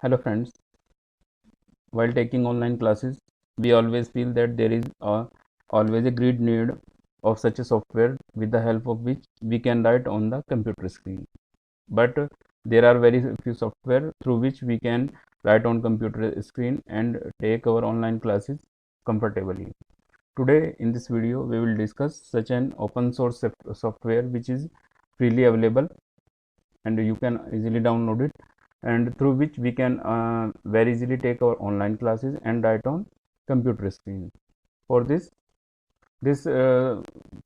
Hello friends, while taking online classes, we always feel that there is always a great need of such a software with the help of which we can write on the computer screen. But there are very few software through which we can write on computer screen and take our online classes comfortably. Today in this video we will discuss such an open source software which is freely available and you can easily download it, and through which we can very easily take our online classes and write on computer screen. For this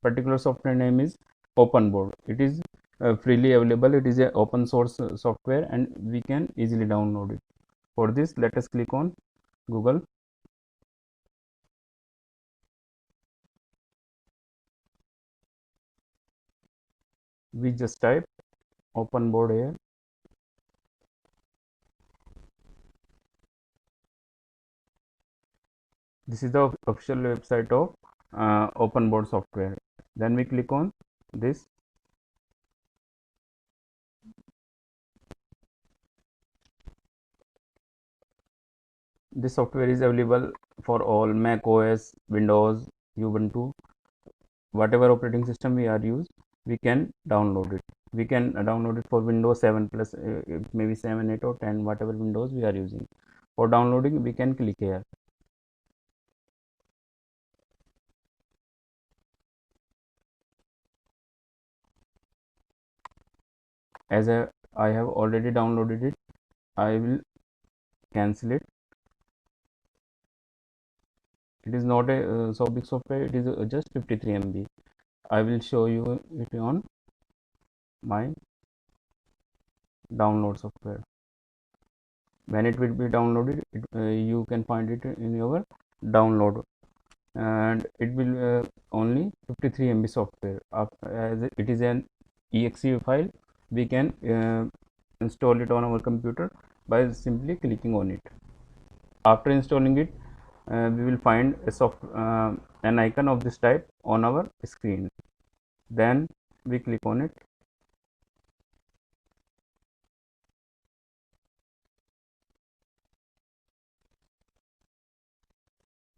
particular software name is OpenBoard. It is freely available. It is a open source software and we can easily download it. For this, let us click on Google. We just type OpenBoard here. This is the official website of OpenBoard software. Then we click on this. This software is available for all Mac OS, Windows, Ubuntu, whatever operating system we are use, we can download it. We can download it for Windows 7 plus maybe 7, 8 or 10, whatever Windows we are using. For downloading, we can click here. As I have already downloaded it, I will cancel it. It is not a so big software. It is just 53 MB. I will show you it on my download software. When it will be downloaded, you can find it in your download, and it will only 53 MB software. As it is an exe file, we can install it on our computer by simply clicking on it. After installing it, we will find an icon of this type on our screen. Then we click on it.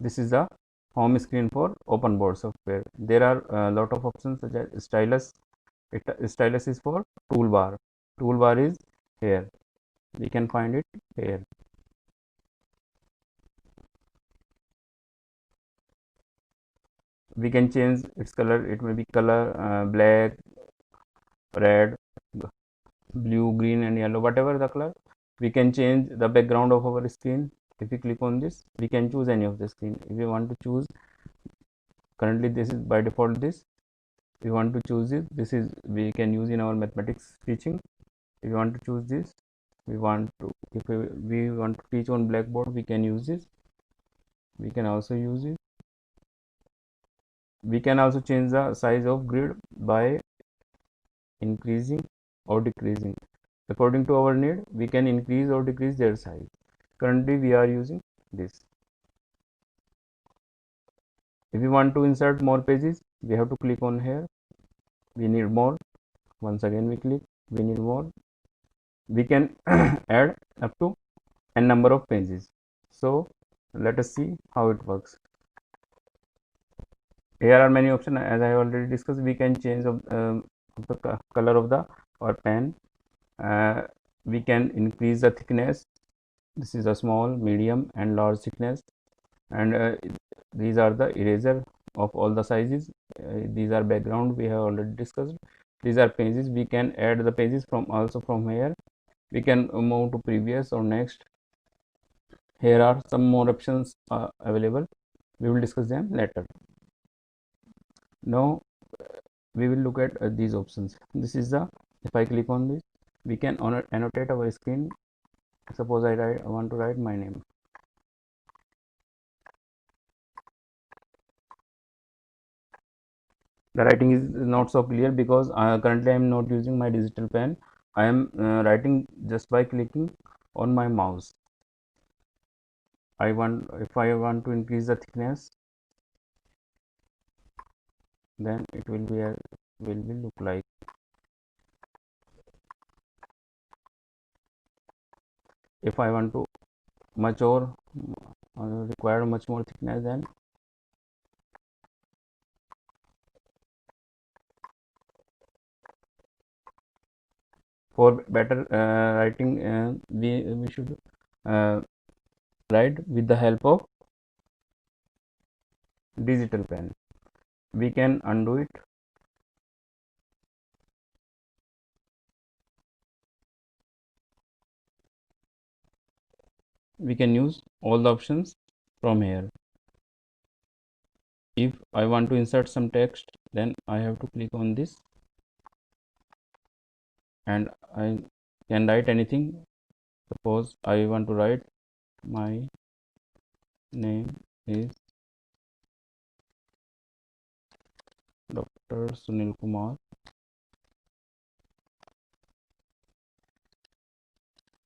This is the home screen for OpenBoard software. There are a lot of options such as stylus. Stylus is for toolbar. Toolbar is here. We can find it here. We can change its color. It may be color black, red, blue, green and yellow, whatever the color. We can change the background of our screen. If we click on this, we can choose any of the screen. If we want to choose, currently this is by default this. We want to choose this is we can use in our mathematics teaching. If we want to choose this, we want to, if we want to teach on blackboard, we can use this. We can also use it. We can also change the size of grid by increasing or decreasing. According to our need, we can increase or decrease their size. Currently, we are using this. If we want to insert more pages, we have to click on here. We need more. Once again, we click. We need more. We can add up to n number of pages. So, let us see how it works. Here are many options. As I already discussed, we can change the color of the or pen. We can increase the thickness. This is a small, medium and large thickness, and these are the eraser of all the sizes. These are background, we have already discussed. These are pages. We can add the pages from also from here. We can move to previous or next. Here are some more options available. We will discuss them later. Now we will look at these options. This is the, if I click on this, we can annotate our screen. Suppose I want to write my name. The writing is not so clear because currently I am not using my digital pen. I am writing just by clicking on my mouse. If I want to increase the thickness, then it will be look like. if I want to much or require much more thickness, then for better writing, we should uh, write with the help of digital pen. We can undo it. We can use all the options from here. If I want to insert some text, then I have to click on this and I can write anything. Suppose I want to write my name is Dr. Sunil Kumar.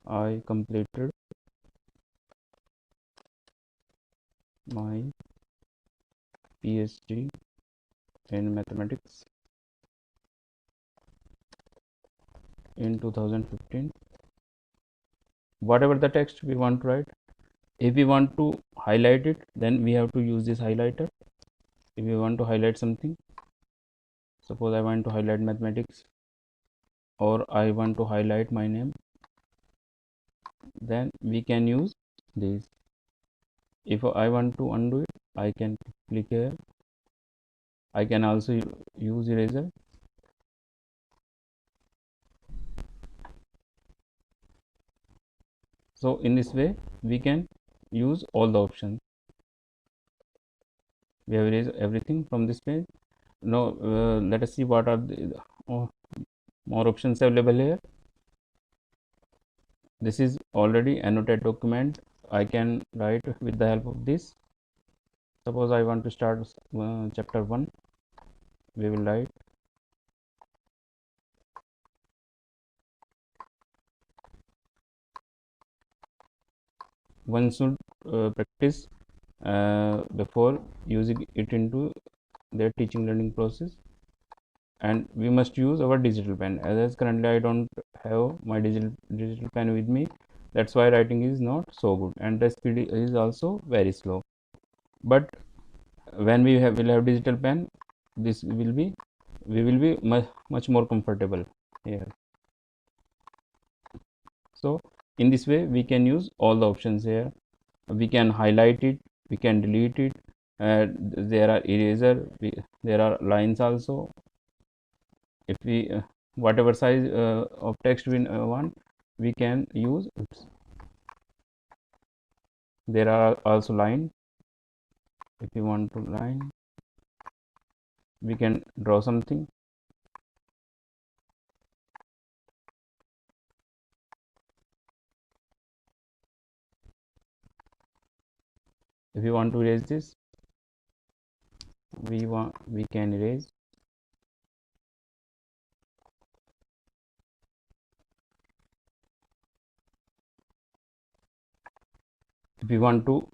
I completed my PhD in mathematics in 2015. Whatever the text we want to write, if we want to highlight it, then we have to use this highlighter. If we want to highlight something, suppose I want to highlight mathematics or I want to highlight my name, then we can use this. If I want to undo it, I can click here. I can also use eraser. So in this way we can use all the options. We have erased everything from this page. Now let us see what are the more options available here. This is already annotated document. I can write with the help of this. Suppose I want to start chapter 1. We will write one should practice before using it into their teaching learning process, and we must use our digital pen. As currently I don't have my digital pen with me, that's why writing is not so good and the speed is also very slow. But when will have digital pen, this will be we will be much more comfortable here. So in this way we can use all the options here. We can highlight it, we can delete it, there are eraser, there are lines also. If we whatever size of text we want, we can use. There are also line. If you want to line, we can draw something. If you want to erase this, we can erase. If we want to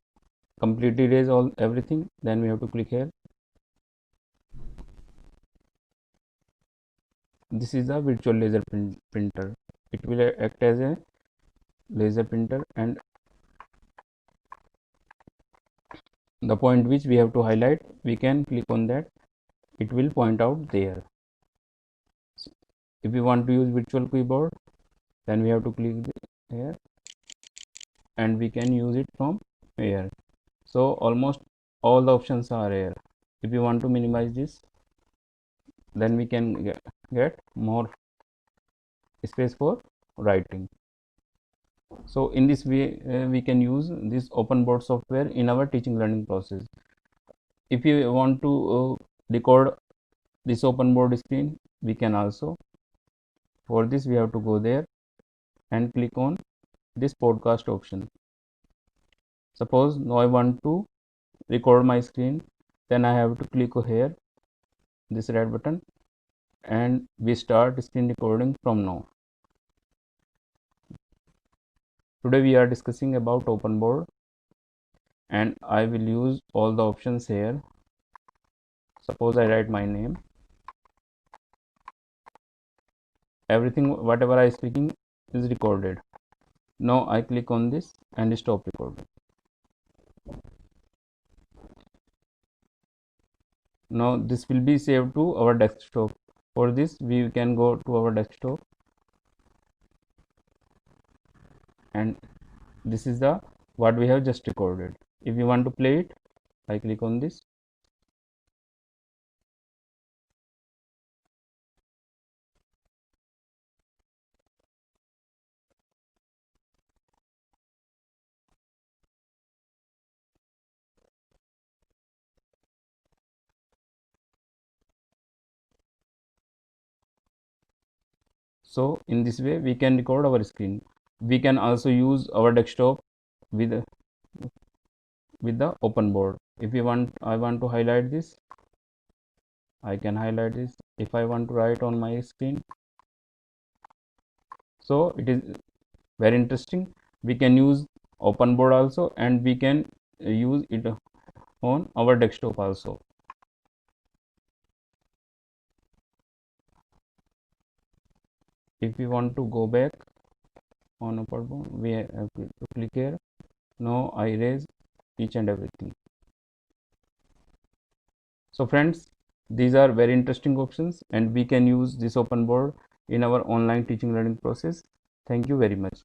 completely erase everything, then we have to click here. This is a virtual laser printer. It will act as a laser printer, and the point which we have to highlight, we can click on that, it will point out there. If we want to use virtual keyboard, then we have to click here and we can use it from here. So almost all the options are here. If we want to minimize this, then we can get more space for writing. So in this way we can use this OpenBoard software in our teaching learning process. If you want to record this OpenBoard screen, we can also. For this we have to go there and click on this podcast option. Suppose now I want to record my screen, then I have to click here, this red button, and we start screen recording from now. Today we are discussing about OpenBoard, and I will use all the options here. Suppose I write my name. Everything whatever I speaking is recorded. Now I click on this and stop recording. Now this will be saved to our desktop. For this we can go to our desktop, and this is the what we have just recorded. If you want to play it, I click on this. So in this way we can record our screen. We can also use our desktop with the open board. If you want, I want to highlight this, I can highlight this. If I want to write on my screen, so it is very interesting. We can use open board also, and we can use it on our desktop also. If we want to go back on open board, we have to click here. Now I erase each and everything. So friends, these are very interesting options, and we can use this open board in our online teaching learning process. Thank you very much.